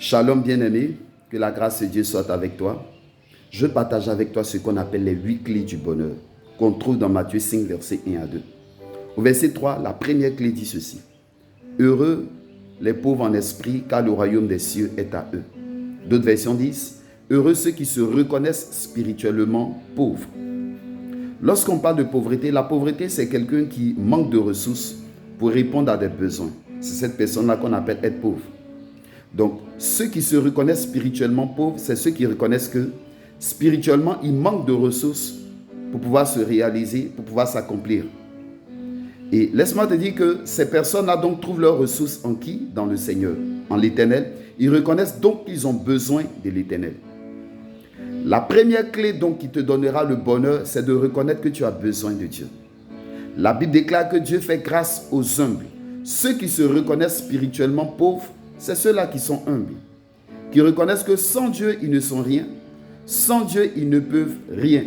Shalom bien-aimé, que la grâce de Dieu soit avec toi. Je partage avec toi ce qu'on appelle les 8 clés du bonheur, qu'on trouve dans Matthieu 5, versets 1 à 2. Au verset 3, la première clé dit ceci. Heureux les pauvres en esprit, car le royaume des cieux est à eux. D'autres versions disent, heureux ceux qui se reconnaissent spirituellement pauvres. Lorsqu'on parle de pauvreté, la pauvreté c'est quelqu'un qui manque de ressources pour répondre à des besoins. C'est cette personne-là qu'on appelle être pauvre. Donc, ceux qui se reconnaissent spirituellement pauvres, c'est ceux qui reconnaissent que spirituellement, ils manquent de ressources pour pouvoir se réaliser, pour pouvoir s'accomplir. Et laisse-moi te dire que ces personnes-là donc trouvent leurs ressources en qui? Dans le Seigneur, en l'Éternel. Ils reconnaissent donc qu'ils ont besoin de l'Éternel. La première clé donc qui te donnera le bonheur, c'est de reconnaître que tu as besoin de Dieu. La Bible déclare que Dieu fait grâce aux humbles. Ceux qui se reconnaissent spirituellement pauvres, c'est ceux-là qui sont humbles, qui reconnaissent que sans Dieu, ils ne sont rien. Sans Dieu, ils ne peuvent rien.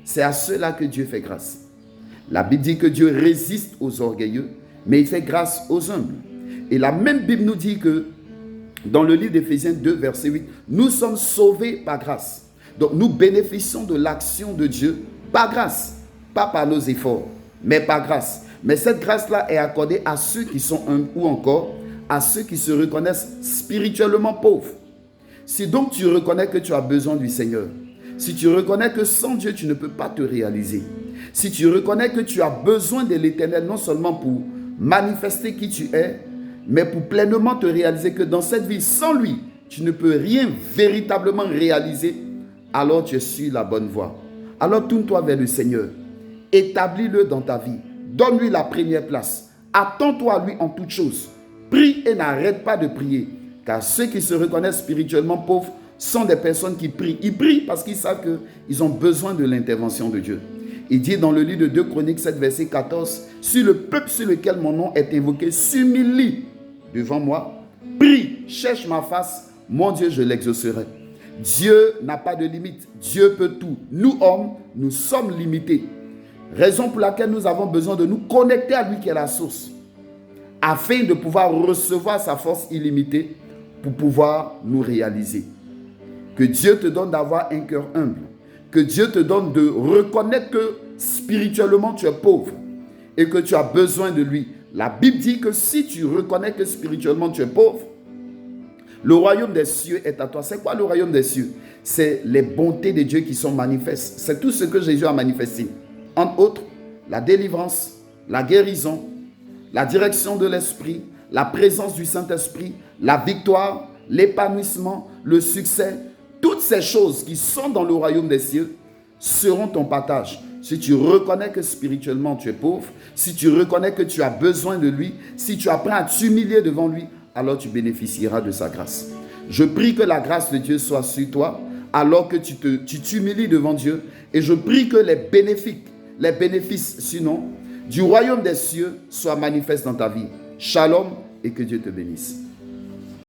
C'est à ceux-là que Dieu fait grâce. La Bible dit que Dieu résiste aux orgueilleux, mais il fait grâce aux humbles. Et la même Bible nous dit que dans le livre d'Éphésiens 2, verset 8, nous sommes sauvés par grâce. Donc nous bénéficions de l'action de Dieu par grâce, pas par nos efforts, mais par grâce. Mais cette grâce-là est accordée à ceux qui sont humbles ou encore à ceux qui se reconnaissent spirituellement pauvres. Si donc tu reconnais que tu as besoin du Seigneur, si tu reconnais que sans Dieu tu ne peux pas te réaliser, si tu reconnais que tu as besoin de l'Éternel non seulement pour manifester qui tu es, mais pour pleinement te réaliser que dans cette vie, sans lui, tu ne peux rien véritablement réaliser, alors tu es sur la bonne voie. Alors tourne-toi vers le Seigneur, établis-le dans ta vie, donne-lui la première place, attends-toi à lui en toutes choses. Prie et n'arrête pas de prier, car ceux qui se reconnaissent spirituellement pauvres sont des personnes qui prient. Ils prient parce qu'ils savent qu'ils ont besoin de l'intervention de Dieu. Il dit dans le livre de 2 Chroniques 7, verset 14, « Si le peuple sur lequel mon nom est invoqué s'humilie devant moi, prie, cherche ma face, mon Dieu, je l'exaucerai. » Dieu n'a pas de limite. Dieu peut tout. Nous, hommes, nous sommes limités. Raison pour laquelle nous avons besoin de nous connecter à lui qui est la source, afin de pouvoir recevoir sa force illimitée pour pouvoir nous réaliser. Que Dieu te donne d'avoir un cœur humble. Que Dieu te donne de reconnaître que spirituellement tu es pauvre et que tu as besoin de lui. La Bible dit que si tu reconnais que spirituellement tu es pauvre, le royaume des cieux est à toi. C'est quoi le royaume des cieux? C'est les bontés de Dieu qui sont manifestes. C'est tout ce que Jésus a manifesté. Entre autres, la délivrance, la guérison, la direction de l'esprit, la présence du Saint-Esprit, la victoire, l'épanouissement, le succès, toutes ces choses qui sont dans le royaume des cieux seront ton partage. Si tu reconnais que spirituellement tu es pauvre, si tu reconnais que tu as besoin de lui, si tu apprends à t'humilier devant lui, alors tu bénéficieras de sa grâce. Je prie que la grâce de Dieu soit sur toi alors que tu t'humilies devant Dieu, et je prie que les bénéfices sinon du royaume des cieux soient manifestes dans ta vie. Shalom et que Dieu te bénisse.